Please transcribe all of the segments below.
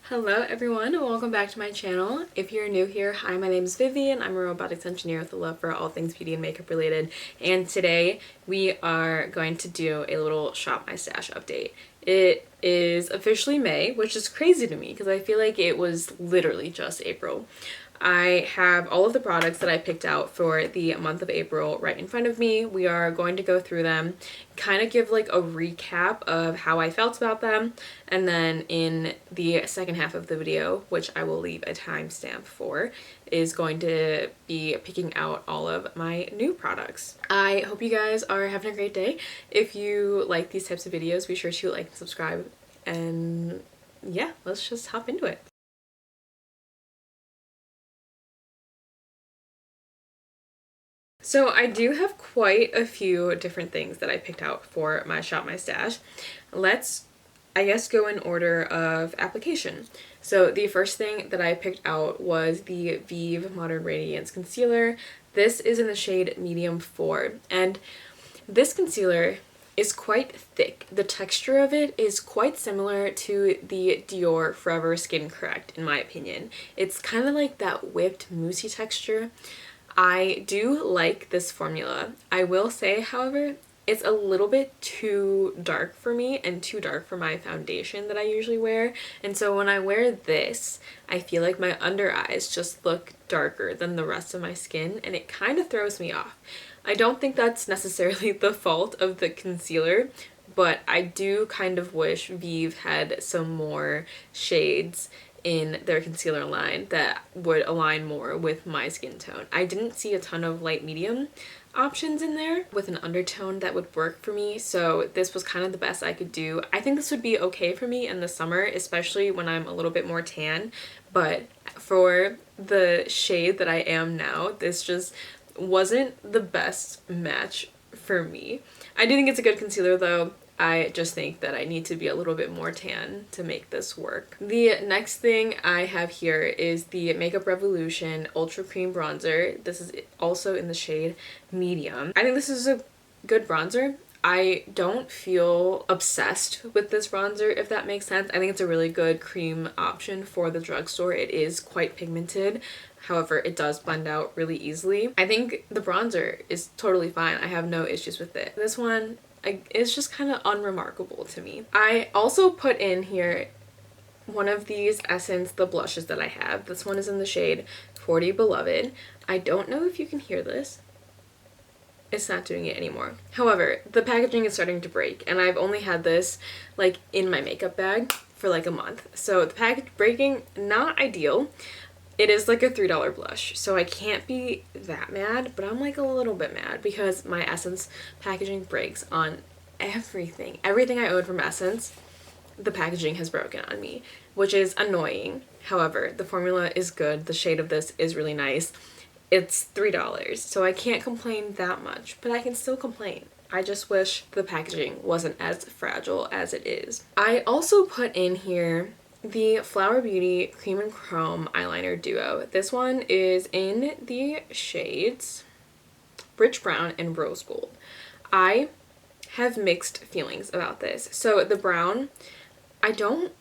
Hello everyone and welcome back to my channel. If you're new here, hi, my name is Vivian. I'm a robotics engineer with a love for all things beauty and makeup related, and today we are going to do a little shop my stash update. It is officially May, which is crazy to me because I feel like it was literally just April. I have all of the products that I picked out for the month of April right in front of me. We are going to go through them, kind of give like a recap of how I felt about them, and then in the second half of the video, which I will leave a timestamp for, is going to be picking out all of my new products. I hope you guys are having a great day. If you like these types of videos, be sure to like and subscribe, and yeah, let's just hop into it. So I do have quite a few different things that I picked out for my Shop My Stash. Let's, I guess, go in order of application. So the first thing that I picked out was the Vive Modern Radiance Concealer. This is in the shade Medium 4, and this concealer is quite thick. The texture of it is quite similar to the Dior Forever Skin Correct, in my opinion. It's kind of like that whipped moussey texture. I do like this formula. I will say, however, it's a little bit too dark for me and too dark for my foundation that I usually wear. And so when I wear this, I feel like my under eyes just look darker than the rest of my skin, and it kind of throws me off. I don't think that's necessarily the fault of the concealer, but I do kind of wish Vive had some more shades in their concealer line that would align more with my skin tone. I didn't see a ton of light medium options in there with an undertone that would work for me, so this was kind of the best I could do. I think this would be okay for me in the summer, especially when I'm a little bit more tan, but for the shade that I am now, this just wasn't the best match for me. I do think it's a good concealer though. I just think that I need to be a little bit more tan to make this work. The next thing I have here is the Makeup Revolution Ultra Cream Bronzer. This is also in the shade Medium. I think this is a good bronzer. I don't feel obsessed with this bronzer, if that makes sense. I think it's a really good cream option for the drugstore. It is quite pigmented. However, it does blend out really easily. I think the bronzer is totally fine. I have no issues with it. This one, it's just kind of unremarkable to me. I also put in here one of these Essence, the blushes that I have. This one is in the shade 40 Beloved. I don't know if you can hear this. It's not doing it anymore. However, the packaging is starting to break, and I've only had this like in my makeup bag for like a month. So the package breaking, not ideal. It is like a $3 blush, so I can't be that mad, but I'm like a little bit mad because my Essence packaging breaks on everything. Everything I own from Essence, the packaging has broken on me, which is annoying. However, the formula is good. The shade of this is really nice. It's $3, so I can't complain that much, but I can still complain. I just wish the packaging wasn't as fragile as it is. I also put in here the Flower Beauty Cream and Chrome Eyeliner Duo. This one is in the shades Rich Brown and Rose Gold. I have mixed feelings about this. So the brown, I don't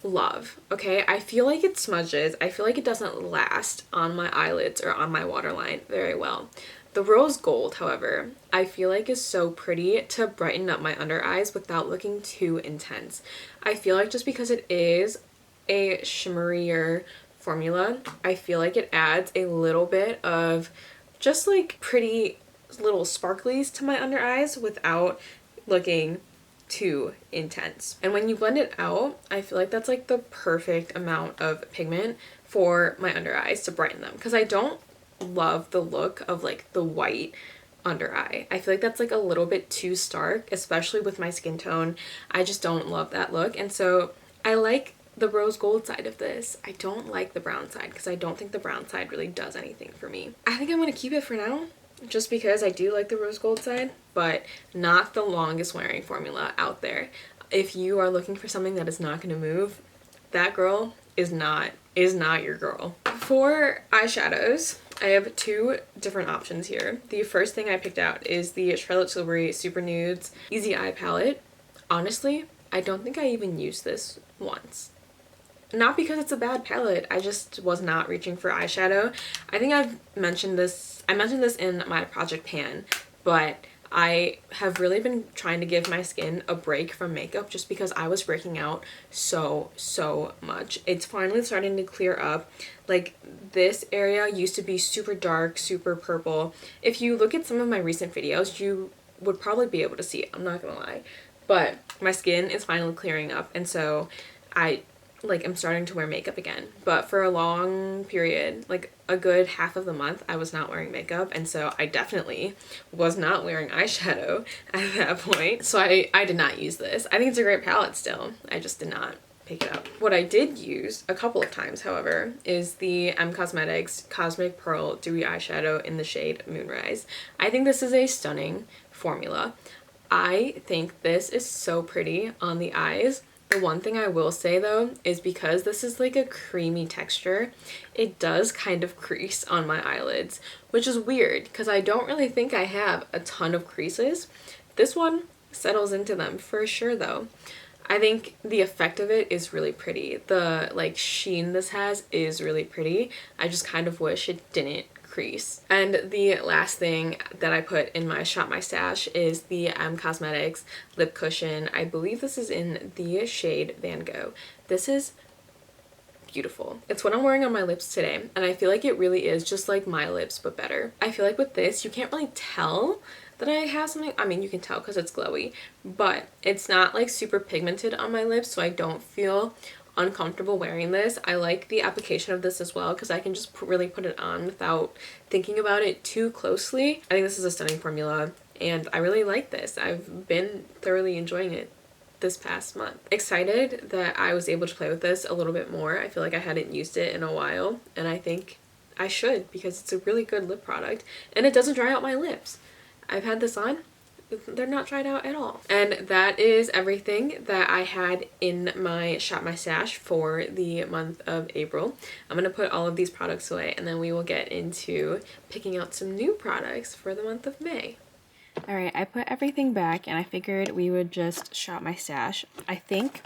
love, okay? I feel like it smudges. I feel like it doesn't last on my eyelids or on my waterline very well. The Rose Gold, however, I feel like is so pretty to brighten up my under eyes without looking too intense. I feel like just because it is a shimmerier formula, I feel like it adds a little bit of just like pretty little sparklies to my under eyes without looking too intense. And when you blend it out, I feel like that's like the perfect amount of pigment for my under eyes to brighten them, because I don't love the look of like the white under eye. I feel like that's like a little bit too stark, especially with my skin tone. I just don't love that look, and so I like the rose gold side of this. I don't like the brown side because I don't think the brown side really does anything for me. I think I'm gonna keep it for now just because I do like the rose gold side, but not the longest wearing formula out there. If you are looking for something that is not going to move, that girl is not your girl. For eyeshadows, I have two different options here. The first thing I picked out is the Charlotte Tilbury Super Nudes Easy Eye Palette. Honestly, I don't think I even used this once. not because it's a bad palette, I just was not reaching for eyeshadow. I think I mentioned this in my project pan, but I have really been trying to give my skin a break from makeup just because I was breaking out so much. It's finally starting to clear up. Like, this area used to be super dark, super purple. If you look at some of my recent videos, you would probably be able to see it, I'm not gonna lie. But my skin is finally clearing up, and so I'm starting to wear makeup again. But for a long period, like a good half of the month, I was not wearing makeup, and so I definitely was not wearing eyeshadow at that point. So I did not use this. I think it's a great palette still. I just did not pick it up. What I did use a couple of times, however, is the Cosmetics Cosmic Pearl Dewy Eyeshadow in the shade Moonrise. I think this is a stunning formula. I think this is so pretty on the eyes. The one thing I will say though is because this is like a creamy texture, it does kind of crease on my eyelids, which is weird because I don't really think I have a ton of creases. This one settles into them for sure though. I think the effect of it is really pretty. The like sheen this has is really pretty. I just kind of wish it didn't crease. And the last thing that I put in my Shop My Stash is the Cosmetics lip cushion. I believe this is in the shade Van Gogh. This is beautiful. It's what I'm wearing on my lips today, and I feel like it really is just like my lips but better. I feel like with this you can't really tell that I have something. I mean, you can tell because it's glowy, but it's not like super pigmented on my lips, so I don't feel uncomfortable wearing this. I like the application of this as well because I can just really put it on without thinking about it too closely. I think this is a stunning formula and I really like this. I've been thoroughly enjoying it this past month. Excited that I was able to play with this a little bit more. I feel like I hadn't used it in a while, and I think I should because it's a really good lip product and it doesn't dry out my lips. I've had this on, they're not dried out at all. And that is everything that I had in my Shop My Stash for the month of April. I'm gonna put all of these products away and then we will get into picking out some new products for the month of May. All right, I put everything back and I figured we would just shop my stash. I think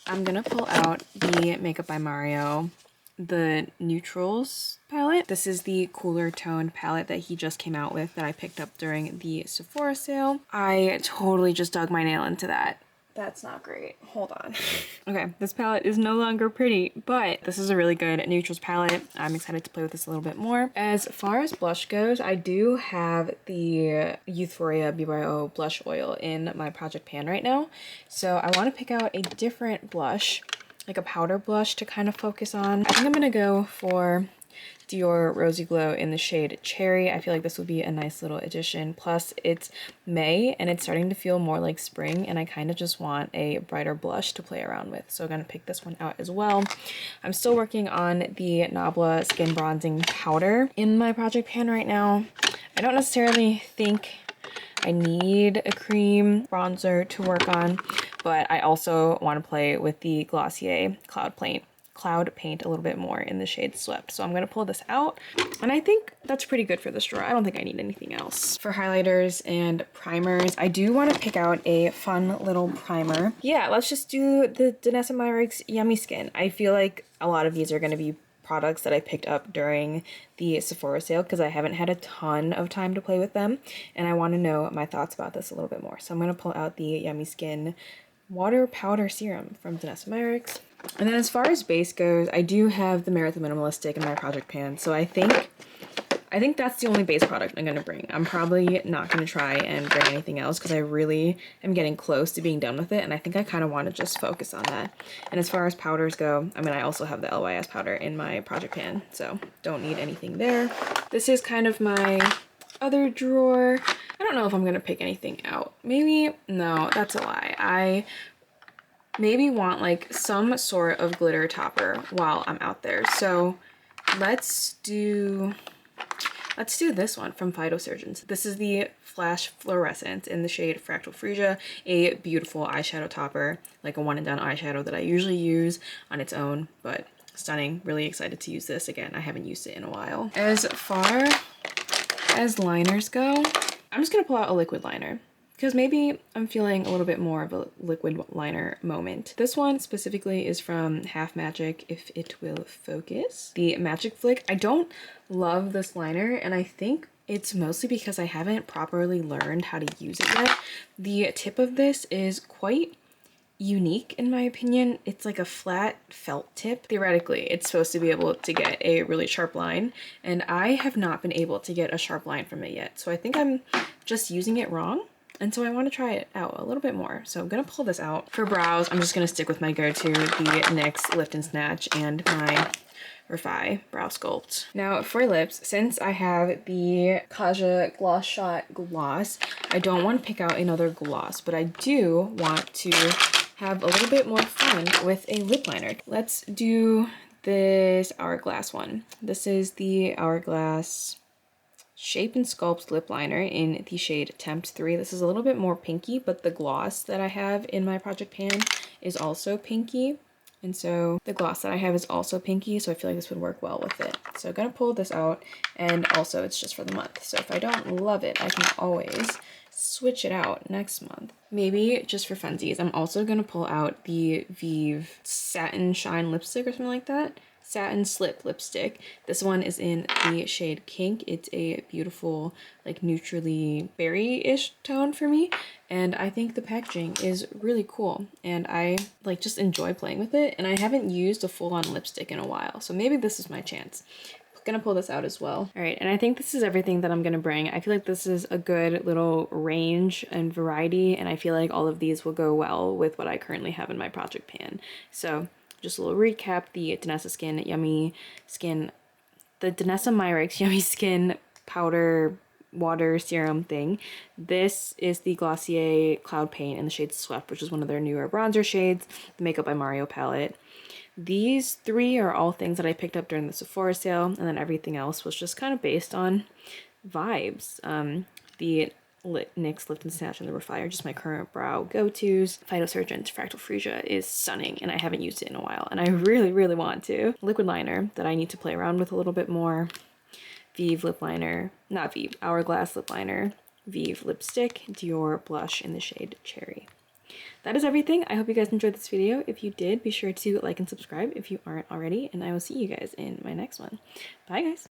I'm gonna pull out the Makeup by Mario, the Neutrals palette. This is the cooler toned palette that he just came out with that I picked up during the Sephora sale. I totally just dug my nail into that. That's not great. Hold on. Okay, this palette is no longer pretty, but this is a really good neutrals palette. I'm excited to play with this a little bit more. As far as blush goes, I do have the Euphoria BYO blush oil in my project pan right now. So I want to pick out a different blush, like a powder blush to kind of focus on. I think I'm gonna go for Dior Rosy Glow in the shade Cherry. I feel like this would be a nice little addition. Plus it's May and it's starting to feel more like spring and I kind of just want a brighter blush to play around with. So I'm gonna pick this one out as well. I'm still working on the Nabla Skin Bronzing Powder in my project pan right now. I don't necessarily think I need a cream bronzer to work on, but I also want to play with the Glossier Cloud Paint a little bit more in the shade Swept. So I'm going to pull this out and I think that's pretty good for this drawer. I don't think I need anything else. For highlighters and primers, I do want to pick out a fun little primer. Yeah, let's just do the Danessa Myricks Yummy Skin. I feel like a lot of these are going to be products that I picked up during the Sephora sale because I haven't had a ton of time to play with them and I want to know my thoughts about this a little bit more. So I'm going to pull out the Yummy Skin Water Powder Serum from Danessa Myricks. And then as far as base goes, I do have the Merit the Minimalistic in my project pan, so I think that's the only base product I'm going to bring. I'm probably not going to try and bring anything else because I really am getting close to being done with it, and I think I kind of want to just focus on that. And as far as powders go, I mean, I also have the LYS powder in my project pan, so don't need anything there. This is kind of my other drawer. I don't know if I'm going to pick anything out. Maybe, no, that's a lie. I maybe want like some sort of glitter topper while I'm out there. So let's do this one from Phytosurgeons. This is the Flash Fluorescent in the shade Fractal Freesia, a beautiful eyeshadow topper, like a one and done eyeshadow that I usually use on its own, but stunning. Really excited to use this again. I haven't used it in a while. As far as liners go, I'm just gonna pull out a liquid liner because maybe I'm feeling a little bit more of a liquid liner moment. This one specifically is from Half Magic, If It Will Focus. The Magic Flick. I don't love this liner, and I think it's mostly because I haven't properly learned how to use it yet. The tip of this is quite unique in my opinion. It's like a flat felt tip. Theoretically, it's supposed to be able to get a really sharp line, and I have not been able to get a sharp line from it yet. So I think I'm just using it wrong. And so I want to try it out a little bit more. So I'm going to pull this out. For brows, I'm just going to stick with my go-to, the NYX Lift and Snatch and my Refi Brow Sculpt. Now for lips, since I have the Kaja Gloss Shot Gloss, I don't want to pick out another gloss, but I do want to have a little bit more fun with a lip liner. Let's do this Hourglass one. This is the Hourglass Shape and Sculpt lip liner in the shade Tempt 3. This is a little bit more pinky, but the gloss that I have in my project pan is also pinky. And so the gloss that I have is also pinky, so I feel like this would work well with it. So I'm gonna pull this out, and also it's just for the month. So if I don't love it, I can always switch it out next month. Maybe just for funsies, I'm also gonna pull out the Vive Satin Shine Lipstick or something like that. Satin Slip lipstick. This one is in the shade Kink. It's a beautiful, like neutrally berry-ish tone for me, and I think the packaging is really cool, and I like just enjoy playing with it, and I haven't used a full-on lipstick in a while, so maybe this is my chance. I'm gonna pull this out as well. All right, and I think this is everything that I'm gonna bring. I feel like this is a good little range and variety, and I feel like all of these will go well with what I currently have in my project pan. So just a little recap: the Danessa Skin Yummy Skin, the Danessa Myrix Yummy Skin Powder Water Serum thing. This is the Glossier Cloud Paint in the shade Swept, which is one of their newer bronzer shades, the Makeup by Mario palette. These three are all things that I picked up during the Sephora sale, and then everything else was just kind of based on vibes. The NYX Lift and Snatch and the Refi are just my current brow go-tos. Phytosurgeon's Fractal Freesia is stunning, and I haven't used it in a while, and I really, really want to. Liquid liner that I need to play around with a little bit more. Vive lip liner, not Vive, Hourglass lip liner. Vive lipstick, Dior blush in the shade Cherry. That is everything. I hope you guys enjoyed this video. If you did, be sure to like and subscribe if you aren't already, and I will see you guys in my next one. Bye, guys.